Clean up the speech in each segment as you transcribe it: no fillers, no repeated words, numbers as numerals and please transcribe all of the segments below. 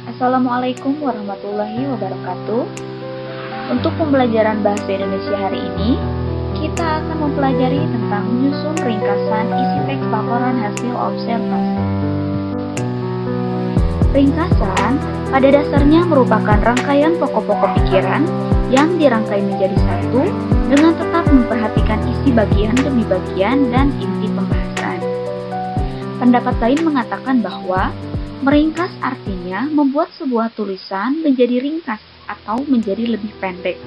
Assalamualaikum warahmatullahi wabarakatuh. Untuk pembelajaran bahasa Indonesia hari ini, kita akan mempelajari tentang menyusun ringkasan isi teks laporan hasil observasi. Ringkasan pada dasarnya merupakan rangkaian pokok-pokok pikiran yang dirangkai menjadi satu dengan tetap memperhatikan isi bagian demi bagian dan inti pembahasan. Pendapat lain mengatakan bahwa meringkas artinya membuat sebuah tulisan menjadi ringkas atau menjadi lebih pendek.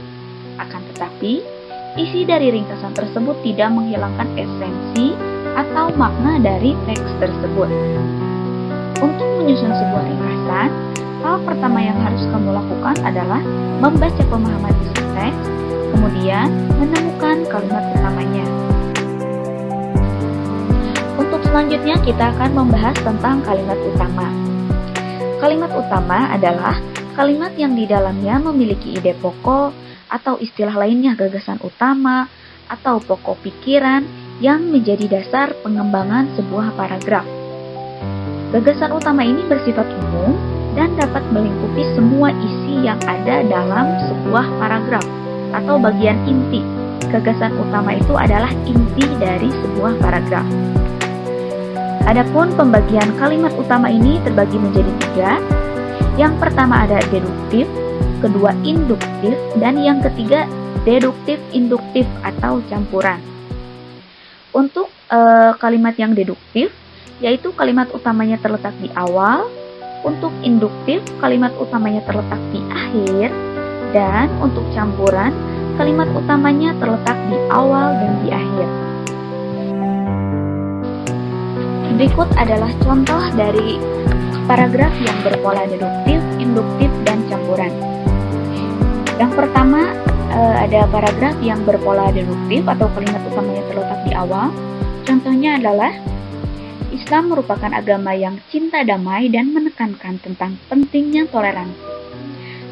Akan tetapi, isi dari ringkasan tersebut tidak menghilangkan esensi atau makna dari teks tersebut. Untuk menyusun sebuah ringkasan, hal pertama yang harus kamu lakukan adalah membaca pemahaman isi teks, kemudian menemukan kalimat utamanya. Untuk selanjutnya kita akan membahas tentang kalimat utama. Kalimat utama adalah kalimat yang di dalamnya memiliki ide pokok atau istilah lainnya gagasan utama atau pokok pikiran yang menjadi dasar pengembangan sebuah paragraf. Gagasan utama ini bersifat umum dan dapat melingkupi semua isi yang ada dalam sebuah paragraf atau bagian inti. Gagasan utama itu adalah inti dari sebuah paragraf. Adapun pembagian kalimat utama ini terbagi menjadi tiga. Yang pertama ada deduktif, kedua induktif, dan yang ketiga deduktif-induktif atau campuran. Untuk kalimat yang deduktif, yaitu kalimat utamanya terletak di awal. Untuk induktif, kalimat utamanya terletak di akhir. Dan untuk campuran, kalimat utamanya terletak di awal dan di akhir. Berikut adalah contoh dari paragraf yang berpola deduktif, induktif, dan campuran. Yang pertama ada paragraf yang berpola deduktif atau kalimat utamanya terletak di awal. Contohnya adalah Islam merupakan agama yang cinta damai dan menekankan tentang pentingnya toleransi.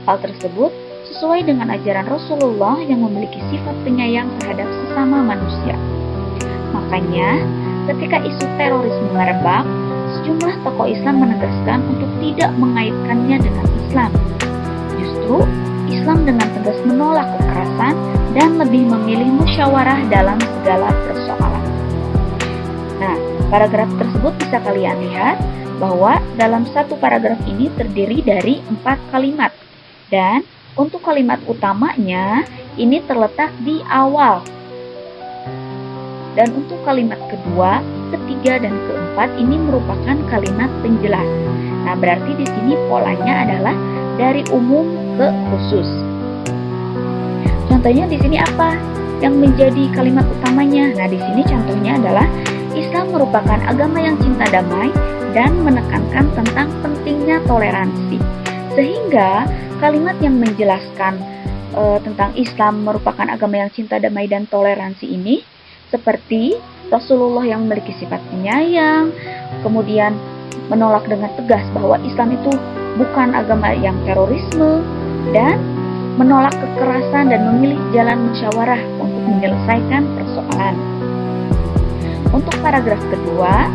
Hal tersebut sesuai dengan ajaran Rasulullah yang memiliki sifat penyayang terhadap sesama manusia. Makanya, ketika isu terorisme merebak, sejumlah tokoh Islam menegaskan untuk tidak mengaitkannya dengan Islam. Justru, Islam dengan tegas menolak kekerasan dan lebih memilih musyawarah dalam segala persoalan. Nah, paragraf tersebut bisa kalian lihat bahwa dalam satu paragraf ini terdiri dari 4 kalimat. Dan untuk kalimat utamanya ini terletak di awal. Dan untuk kalimat kedua, ketiga, dan keempat ini merupakan kalimat penjelas. Nah, berarti di sini polanya adalah dari umum ke khusus. Contohnya di sini apa yang menjadi kalimat utamanya? Nah, di sini contohnya adalah Islam merupakan agama yang cinta damai dan menekankan tentang pentingnya toleransi. Sehingga kalimat yang menjelaskan tentang Islam merupakan agama yang cinta damai dan toleransi ini seperti Rasulullah yang memiliki sifat penyayang, kemudian menolak dengan tegas bahwa Islam itu bukan agama yang terorisme, dan menolak kekerasan dan memilih jalan musyawarah untuk menyelesaikan persoalan. Untuk paragraf kedua,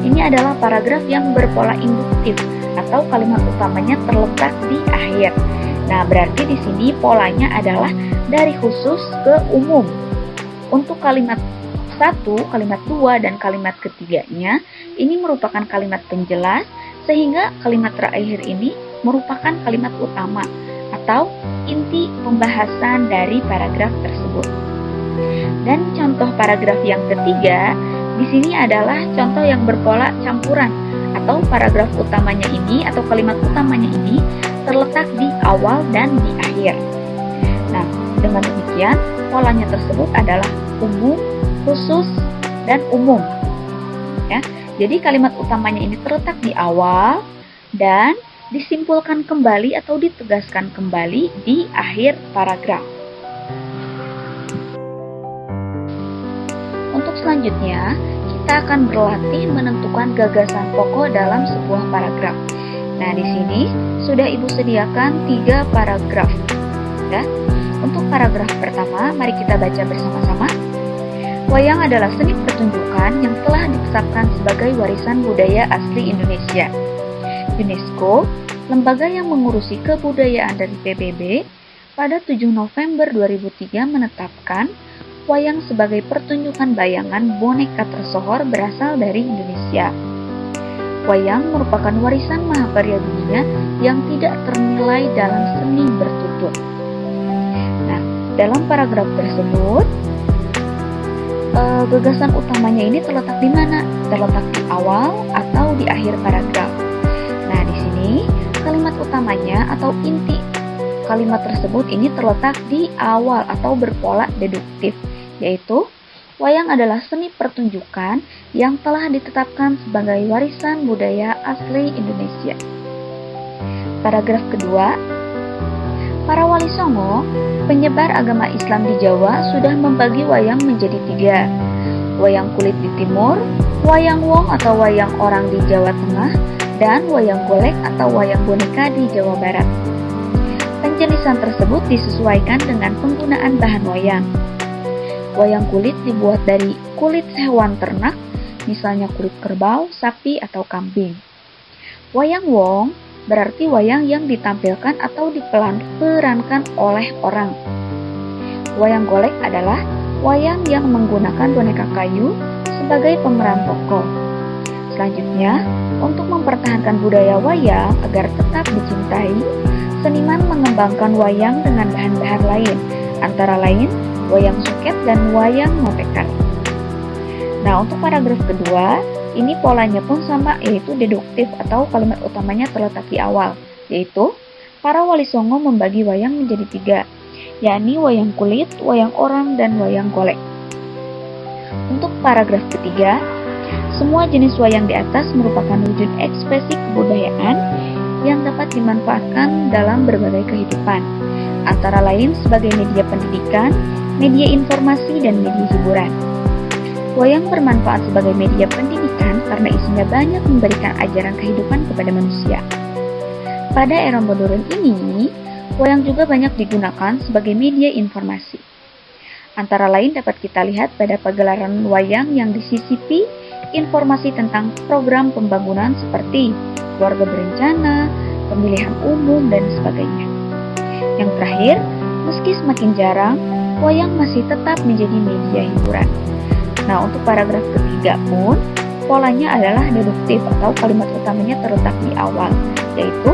ini adalah paragraf yang berpola induktif atau kalimat utamanya terletak di akhir. Nah, berarti di sini polanya adalah dari khusus ke umum. Untuk kalimat 1, kalimat 2, dan kalimat ketiganya ini merupakan kalimat penjelas, sehingga kalimat terakhir ini merupakan kalimat utama atau inti pembahasan dari paragraf tersebut. Dan contoh paragraf yang ketiga di sini adalah contoh yang berpola campuran atau paragraf utamanya ini atau kalimat utamanya ini terletak di awal dan di akhir. Nah, dengan demikian polanya tersebut adalah umum, khusus, dan umum. Ya, jadi kalimat utamanya ini terletak di awal dan disimpulkan kembali atau ditegaskan kembali di akhir paragraf. Untuk selanjutnya, kita akan berlatih menentukan gagasan pokok dalam sebuah paragraf. Nah, di sini sudah Ibu sediakan 3 paragraf. Ya. Untuk paragraf pertama, mari kita baca bersama-sama. Wayang adalah seni pertunjukan yang telah ditetapkan sebagai warisan budaya asli Indonesia. UNESCO lembaga yang mengurusi kebudayaan dari PBB, pada 7 November 2003 menetapkan wayang sebagai pertunjukan bayangan boneka tersohor berasal dari Indonesia. Wayang merupakan warisan mahakarya dunia yang tidak ternilai dalam seni bertutur. Nah, dalam paragraf tersebut, gagasan utamanya ini terletak di mana? Terletak di awal atau di akhir paragraf. Nah, di sini kalimat utamanya atau inti kalimat tersebut ini terletak di awal atau berpola deduktif, yaitu wayang adalah seni pertunjukan yang telah ditetapkan sebagai warisan budaya asli Indonesia. Paragraf kedua, para wali songo, penyebar agama Islam di Jawa sudah membagi wayang menjadi 3. Wayang kulit di timur, wayang wong atau wayang orang di Jawa Tengah, dan wayang golek atau wayang boneka di Jawa Barat. Penjelasan tersebut disesuaikan dengan penggunaan bahan wayang. Wayang kulit dibuat dari kulit hewan ternak, misalnya kulit kerbau, sapi, atau kambing. Wayang wong berarti wayang yang ditampilkan atau diperankan oleh orang. Wayang golek adalah wayang yang menggunakan boneka kayu sebagai pemeran tokoh. Selanjutnya, untuk mempertahankan budaya wayang agar tetap dicintai, seniman mengembangkan wayang dengan bahan-bahan lain, antara lain wayang suket dan wayang motekan. Nah, untuk paragraf kedua, ini polanya pun sama, yaitu deduktif atau kalimat utamanya terletak di awal, yaitu para wali songo membagi wayang menjadi 3, yakni wayang kulit, wayang orang, dan wayang golek. Untuk paragraf ketiga, semua jenis wayang di atas merupakan wujud ekspresi kebudayaan yang dapat dimanfaatkan dalam berbagai kehidupan, antara lain sebagai media pendidikan, media informasi, dan media hiburan. Wayang bermanfaat sebagai media pendidikan karena isinya banyak memberikan ajaran kehidupan kepada manusia. Pada era modern ini, wayang juga banyak digunakan sebagai media informasi. Antara lain dapat kita lihat pada pagelaran wayang yang disisipi informasi tentang program pembangunan seperti keluarga berencana, pemilihan umum, dan sebagainya. Yang terakhir, meski semakin jarang, wayang masih tetap menjadi media hiburan. Nah, untuk paragraf ketiga pun, polanya adalah deduktif atau kalimat utamanya terletak di awal, yaitu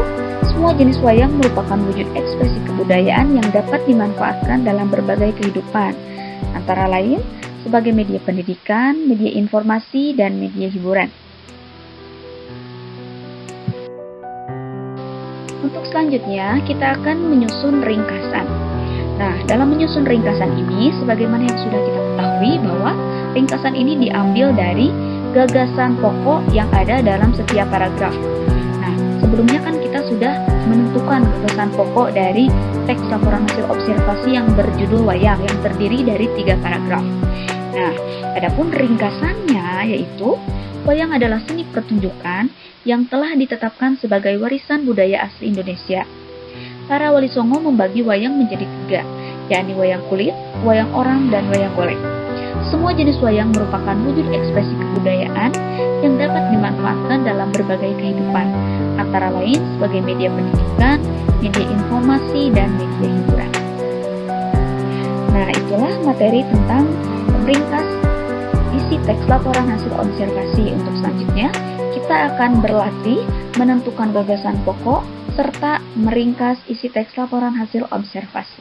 semua jenis wayang merupakan wujud ekspresi kebudayaan yang dapat dimanfaatkan dalam berbagai kehidupan, antara lain sebagai media pendidikan, media informasi, dan media hiburan. Untuk selanjutnya, kita akan menyusun ringkasan. Nah, dalam menyusun ringkasan ini, sebagaimana yang sudah kita ketahui bahwa ringkasan ini diambil dari gagasan pokok yang ada dalam setiap paragraf. Nah, sebelumnya kan kita sudah menentukan gagasan pokok dari teks laporan hasil observasi yang berjudul wayang yang terdiri dari 3 paragraf. Nah, adapun ringkasannya yaitu wayang adalah seni pertunjukan yang telah ditetapkan sebagai warisan budaya asli Indonesia. Para wali songo membagi wayang menjadi 3, yakni wayang kulit, wayang orang, dan wayang golek. Semua jenis wayang merupakan wujud ekspresi kebudayaan yang dapat dimanfaatkan dalam berbagai kehidupan, antara lain sebagai media pendidikan, media informasi, dan media hiburan. Nah, itulah materi tentang ringkas isi teks laporan hasil observasi. Untuk selanjutnya, kita akan berlatih menentukan gagasan pokok serta meringkas isi teks laporan hasil observasi.